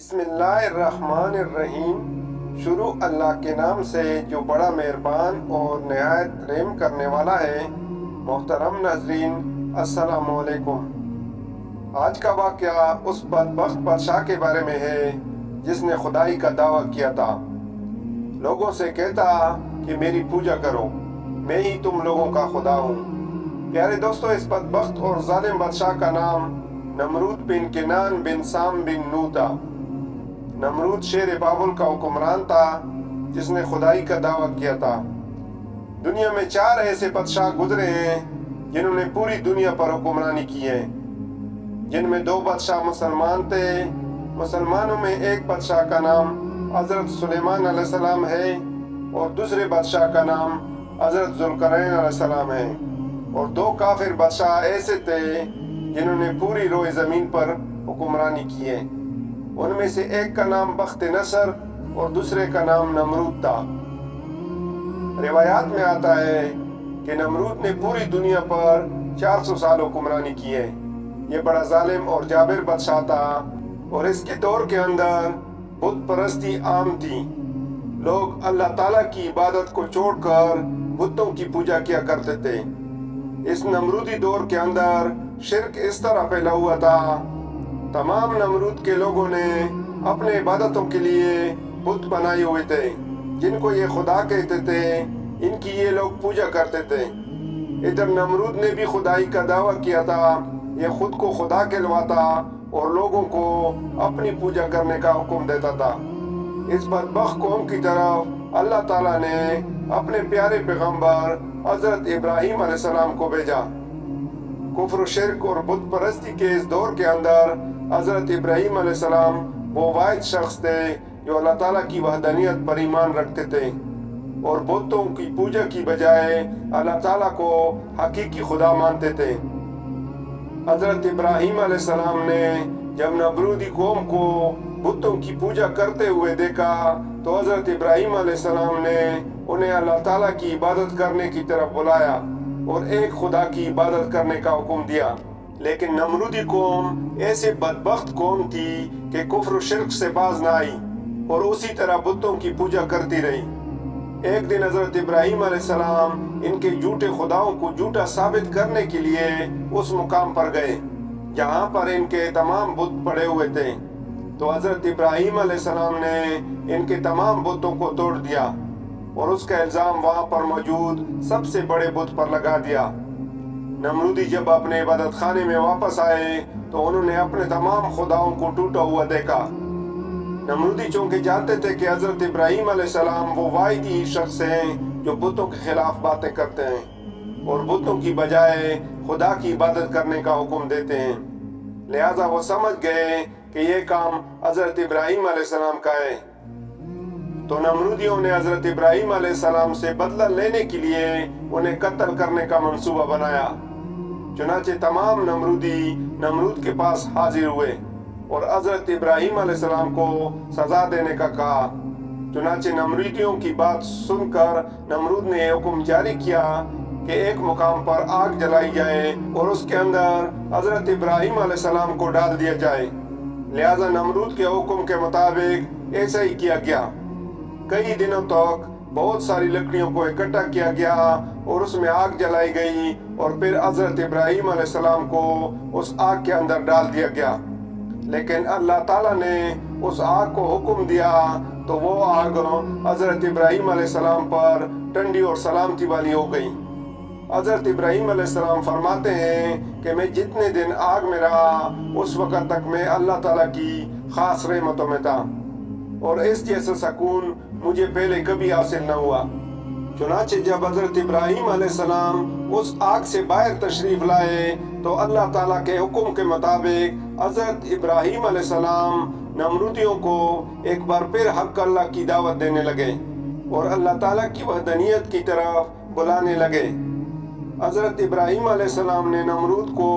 بسم اللہ الرحمن الرحیم۔ شروع اللہ کے نام سے جو بڑا مہربان اور نہایت رحم کرنے والا ہے۔ محترم ناظرین، السلام علیکم۔ آج کا واقعہ اس بدبخت بادشاہ کے بارے میں ہے جس نے خدائی کا دعویٰ کیا تھا۔ لوگوں سے کہتا کہ میری پوجا کرو، میں ہی تم لوگوں کا خدا ہوں۔ پیارے دوستو، اس بدبخت اور ظالم بادشاہ کا نام نمرود بن کنان بن سام بن نو تھا۔ نمرود شیر بابل کا حکمران تھا جس نے خدائی کا دعویٰ کیا تھا۔ دنیا میں 4 ایسے بادشاہ گزرے ہیں جنہوں نے پوری دنیا پر حکمرانی کی ہے، جن میں 2 بادشاہ مسلمان تھے۔ مسلمانوں میں ایک بادشاہ کا نام حضرت سلیمان علیہ السلام ہے اور دوسرے بادشاہ کا نام حضرت ذوالقرنین علیہ السلام ہے، اور 2 کافر بادشاہ ایسے تھے جنہوں نے پوری روئے زمین پر حکمرانی کی ہے۔ ان میں سے ایک کا نام بخت نصر اور دوسرے کا نام نمرود تھا۔ روایات میں آتا ہے کہ نمرود نے پوری دنیا پر 400 سال حکمرانی کی ہے۔ یہ بڑا ظالم اور جابر بادشاہ تھا، اور اس کے دور کے اندر بت پرستی عام تھی۔ لوگ اللہ تعالیٰ کی عبادت کو چھوڑ کر بتوں کی پوجا کیا کرتے تھے۔ اس نمرودی دور کے اندر شرک اس طرح پھیلا ہوا تھا، تمام نمرود کے لوگوں نے اپنے عبادتوں کے لیے بت بنائے ہوئے تھے جن کو یہ خدا کہتے تھے۔ ان کی یہ لوگ پوجا کرتے تھے۔ ادھر نمرود نے بھی خدائی کا دعویٰ کیا تھا۔ یہ خود کو خدا کہلواتا اور لوگوں کو اپنی پوجا کرنے کا حکم دیتا تھا۔ اس بدبخت قوم کی طرف اللہ تعالیٰ نے اپنے پیارے پیغمبر حضرت ابراہیم علیہ السلام کو بھیجا۔ کفر و شرک اور بت پرستی کے اس دور کے اندر حضرت ابراہیم علیہ السلام وہ واحد شخص تھے جو اللہ تعالیٰ کی وحدانیت پر ایمان رکھتے تھے اور بتوں کی پوجا کی بجائے اللہ تعالیٰ کو حقیقی خدا مانتے تھے۔ حضرت ابراہیم علیہ السلام نے جب نمرودی قوم کو بتوں کی پوجا کرتے ہوئے دیکھا تو حضرت ابراہیم علیہ السلام نے انہیں اللہ تعالیٰ کی عبادت کرنے کی طرف بلایا اور ایک خدا کی عبادت کرنے کا حکم دیا۔ لیکن نمرودی قوم ایسے بدبخت قوم تھی کہ کفر و شرک سے باز نہ آئی اور اسی طرح بتوں کی پوجا کرتی رہی۔ ایک دن حضرت ابراہیم علیہ السلام ان کے جھوٹے خداؤں کو جھوٹا ثابت کرنے کے لیے اس مقام پر گئے جہاں پر ان کے تمام بت پڑے ہوئے تھے۔ تو حضرت ابراہیم علیہ السلام نے ان کے تمام بتوں کو توڑ دیا اور اس کا الزام وہاں پر موجود سب سے بڑے بت پر لگا دیا۔ نمرودی جب اپنے عبادت خانے میں واپس آئے تو انہوں نے اپنے تمام خداؤں کو ٹوٹا ہوا دیکھا۔ نمرودی چونکہ جانتے تھے کہ حضرت ابراہیم علیہ السلام وہ واحد ہی شخص ہیں جو بتوں کے خلاف باتیں کرتے ہیں اور بتوں کی بجائے خدا کی عبادت کرنے کا حکم دیتے ہیں، لہٰذا وہ سمجھ گئے کہ یہ کام حضرت ابراہیم علیہ السلام کا ہے۔ تو نمرودیوں نے حضرت ابراہیم علیہ السلام سے بدلہ لینے کے لیے انہیں قتل کرنے کا منصوبہ بنایا۔ چنانچہ تمام نمرودی نمرود کے پاس حاضر ہوئے اور حضرت ابراہیم علیہ السلام کو سزا دینے کا کہا۔ چنانچہ نمرودیوں کی بات سن کر نمرود نے یہ حکم جاری کیا کہ ایک مقام پر آگ جلائی جائے اور اس کے اندر حضرت ابراہیم علیہ السلام کو ڈال دیا جائے۔ لہٰذا نمرود کے حکم کے مطابق ایسا ہی کیا گیا۔ کئی دنوں تک بہت ساری لکڑیوں کو اکٹھا کیا گیا اور اس میں آگ جلائی گئی اور پھر حضرت ابراہیم علیہ السلام کو اس آگ کے اندر ڈال دیا گیا۔ لیکن اللہ تعالیٰ نے اس آگ کو حکم دیا تو وہ آگ حضرت ابراہیم علیہ السلام پر ٹھنڈی اور سلامتی والی ہو گئی۔ حضرت ابراہیم علیہ السلام فرماتے ہیں کہ میں جتنے دن آگ میں رہا اس وقت تک میں اللہ تعالیٰ کی خاص رحمتوں میں تھا، اور اس جیسا سکون مجھے پہلے کبھی حاصل نہ ہوا۔ چنانچہ جب حضرت ابراہیم علیہ السلام اس آگ سے باہر تشریف لائے تو اللہ تعالیٰ کے حکم کے مطابق حضرت ابراہیم علیہ السلام نمرودیوں کو ایک بار پھر حق اللہ کی دعوت دینے لگے اور اللہ تعالیٰ کی وحدانیت کی طرف بلانے لگے۔ حضرت ابراہیم علیہ السلام نے نمرود کو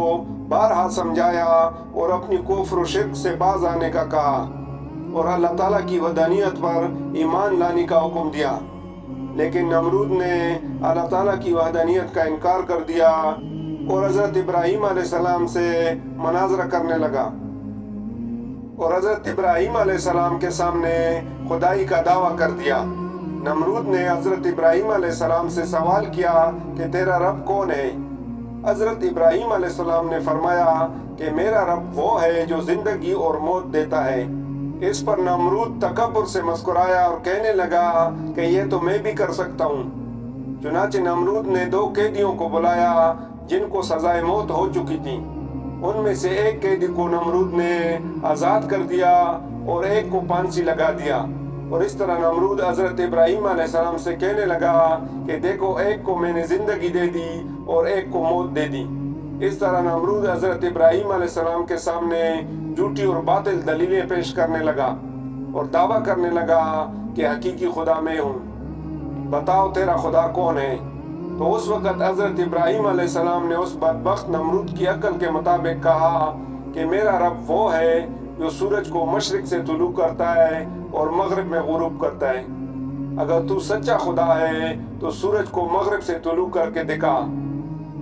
بارہا سمجھایا اور اپنی کفر و شرک سے باز آنے کا کہا اور اللہ تعالیٰ کی وحدانیت پر ایمان لانے کا حکم دیا، لیکن نمرود نے اللہ تعالیٰ کی وحدانیت کا انکار کر دیا اور حضرت ابراہیم علیہ السلام سے مناظرہ کرنے لگا اور حضرت ابراہیم علیہ السلام کے سامنے خدائی کا دعویٰ کر دیا۔ نمرود نے حضرت ابراہیم علیہ السلام سے سوال کیا کہ تیرا رب کون ہے؟ حضرت ابراہیم علیہ السلام نے فرمایا کہ میرا رب وہ ہے جو زندگی اور موت دیتا ہے۔ اس پر نمرود تکبر سے مسکرایا اور کہنے لگا کہ یہ تو میں بھی کر سکتا ہوں۔ چنانچہ نمرود نے 2 قیدیوں کو بلایا جن کو سزائے موت ہو چکی تھی۔ ان میں سے ایک قیدی کو نمرود نے آزاد کر دیا اور ایک کو پھانسی لگا دیا، اور اس طرح نمرود حضرت ابراہیم علیہ السلام سے کہنے لگا کہ دیکھو، ایک کو میں نے زندگی دے دی اور ایک کو موت دے دی۔ اس طرح نمرود حضرت ابراہیم علیہ السلام کے سامنے جھوٹی اور باطل دلیلیں پیش کرنے لگا اور دعویٰ کرنے لگا کہ حقیقی خدا میں ہوں، بتاؤ تیرا خدا کون ہے؟ تو اس وقت حضرت ابراہیم علیہ السلام نے اس بدبخت نمرود کی عقل کے مطابق کہا کہ میرا رب وہ ہے جو سورج کو مشرق سے طلوع کرتا ہے اور مغرب میں غروب کرتا ہے۔ اگر تو سچا خدا ہے تو سورج کو مغرب سے طلوع کر کے دکھا۔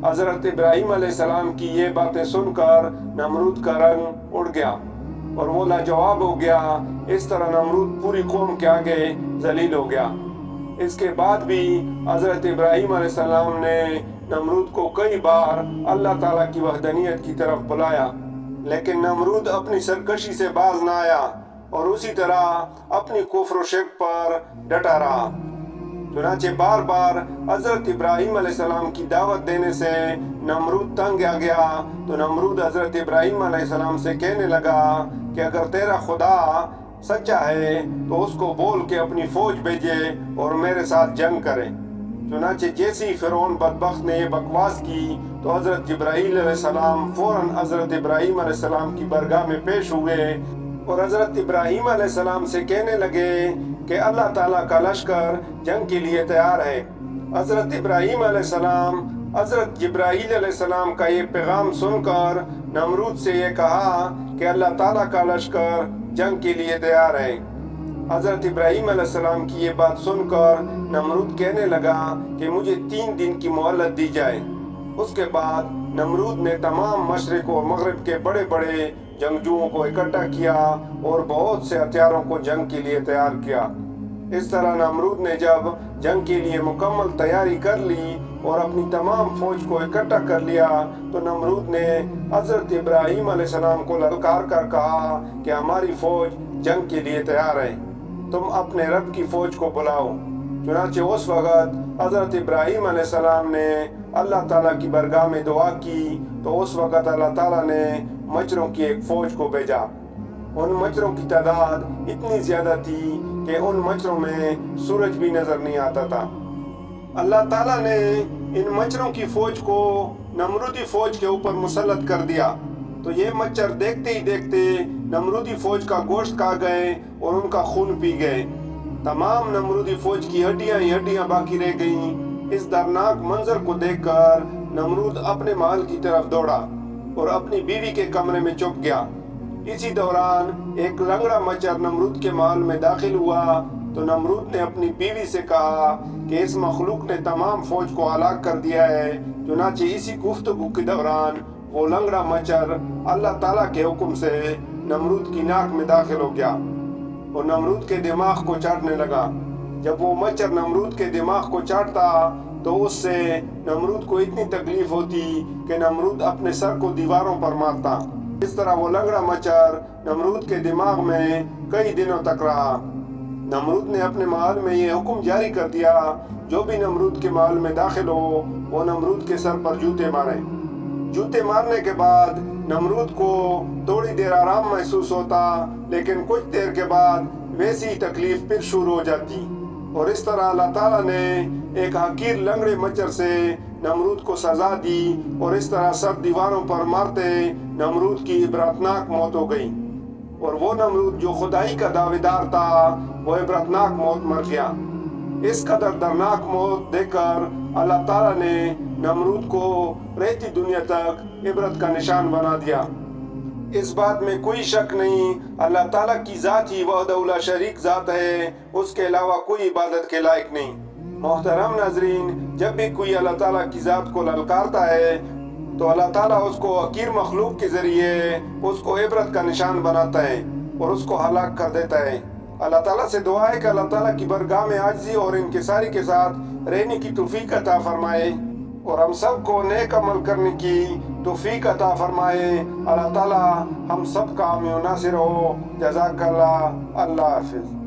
حضرت ابراہیم علیہ السلام کی یہ باتیں سن کر نمرود کا رنگ اڑ گیا اور وہ لاجواب ہو گیا۔ اس طرح نمرود پوری قوم کے آگے ذلیل ہو گیا۔ اس کے بعد بھی حضرت ابراہیم علیہ السلام نے نمرود کو کئی بار اللہ تعالیٰ کی وحدانیت کی طرف بلایا، لیکن نمرود اپنی سرکشی سے باز نہ آیا اور اسی طرح اپنی کفر و شرک پر ڈٹا رہا۔ چنانچہ بار بار حضرت ابراہیم علیہ السلام کی دعوت دینے سے نمرود تنگ آ گیا، تو نمرود حضرت ابراہیم علیہ السلام سے کہنے لگا کہ اگر تیرا خدا سچا ہے تو اس کو بول کے اپنی فوج بھیجے اور میرے ساتھ جنگ کرے۔ چنانچہ جیسی فرعون بدبخت نے یہ بکواس کی تو حضرت جبرائیل علیہ السلام فوراً حضرت ابراہیم علیہ السلام کی برگاہ میں پیش ہوئے اور حضرت ابراہیم علیہ السلام سے کہنے لگے کہ اللہ تعالیٰ کا لشکر جنگ کے لیے تیار ہے۔ حضرت ابراہیم علیہ السلام حضرت جبرائیل علیہ السلام کا یہ پیغام سن کر نمرود سے یہ کہا کہ اللہ تعالیٰ کا لشکر جنگ کے لیے تیار ہے۔ حضرت ابراہیم علیہ السلام کی یہ بات سن کر نمرود کہنے لگا کہ مجھے 3 دن کی مہلت دی جائے۔ اس کے بعد نمرود نے تمام مشرق اور مغرب کے بڑے بڑے جنگجوؤں کو اکٹھا کیا اور بہت سے ہتھیاروں کو جنگ کے لیے تیار کیا۔ اس طرح نمرود نے جب جنگ کے لیے مکمل تیاری کر لی اور اپنی تمام فوج کو اکٹھا کر لیا تو نمرود نے حضرت ابراہیم علیہ السلام کو للکار کر کہا کہ ہماری فوج جنگ کے لیے تیار ہے، تم اپنے رب کی فوج کو بلاؤ۔ چنانچہ اس وقت حضرت ابراہیم علیہ السلام نے اللہ تعالیٰ کی برگاہ میں دعا کی تو اس وقت اللہ تعالیٰ نے مچھروں کی ایک فوج کو بھیجا۔ ان مچھروں کی تعداد اتنی زیادہ تھی کہ ان مچھروں میں سورج بھی نظر نہیں آتا تھا۔ اللہ تعالیٰ نے ان مچھروں کی فوج کو نمرودی فوج کے اوپر مسلط کر دیا تو یہ مچھر دیکھتے ہی دیکھتے نمرودی فوج کا گوشت کھا گئے اور ان کا خون پی گئے۔ تمام نمرودی فوج کی ہڈیاں ہی ہڈیاں باقی رہ گئیں۔ اس دردناک منظر کو دیکھ کر نمرود اپنے محل کی طرف دوڑا اور اپنی بیوی کے کمرے میں چھپ گیا۔ اسی دوران ایک لنگڑا مچھر نمرود کے محل میں داخل ہوا تو نمرود نے اپنی بیوی سے کہا کہ اس مخلوق نے تمام فوج کو ہلاک کر دیا ہے۔ چنانچہ اسی گفتگو کے دوران وہ لنگڑا مچھر اللہ تعالیٰ کے حکم سے نمرود کی ناک میں داخل ہو گیا اور نمرود کے دماغ کو چاٹنے لگا۔ جب وہ مچھر نمرود کے دماغ کو چاٹتا تو اس سے نمرود کو اتنی تکلیف ہوتی کہ نمرود اپنے سر کو دیواروں پر مارتا۔ اس طرح وہ لنگڑا مچھر نمرود کے دماغ میں کئی دنوں تک رہا۔ نمرود نے اپنے محل میں یہ حکم جاری کر دیا جو بھی نمرود کے محل میں داخل ہو وہ نمرود کے سر پر جوتے مارے۔ جوتے مارنے کے بعد نمرود کو تھوڑی دیر آرام محسوس ہوتا، لیکن کچھ دیر کے بعد ویسی ہی تکلیف پھر شروع ہو جاتی، اور اس طرح اللہ تعالیٰ نے ایک حقیر لنگڑے مچھر سے نمرود کو سزا دی اور اس طرح سب دیواروں پر مارتے نمرود کی عبرتناک موت ہو گئی، اور وہ نمرود جو خدائی کا دعوے دار تھا وہ عبرتناک موت مر گیا۔ اس قدر دردناک موت دیکھ کر اللہ تعالیٰ نے نمرود کو رہتی دنیا تک عبرت کا نشان بنا دیا۔ اس بات میں کوئی شک نہیں، اللہ تعالیٰ کی ذات ہی وحدہ لا شریک ذات ہے، اس کے علاوہ کوئی عبادت کے لائق نہیں۔ محترم ناظرین، جب بھی کوئی اللہ تعالیٰ کی ذات کو للکارتا ہے تو اللہ تعالیٰ اس کو حقیر مخلوق کے ذریعے اس کو عبرت کا نشان بناتا ہے۔ اور اس کو ہلاک کر دیتا ہے۔ اللہ تعالیٰ سے دعا ہے کہ اللہ تعالیٰ کی بارگاہ میں عاجزی اور انکساری کے ساتھ رہنے کی توفیق عطا فرمائے اور ہم سب کو نیک عمل کرنے کی توفیق عطا فرمائے۔ اللہ تعالیٰ ہم سب کا حامی و ناصر ہو۔ جزاک اللہ۔ اللہ حافظ۔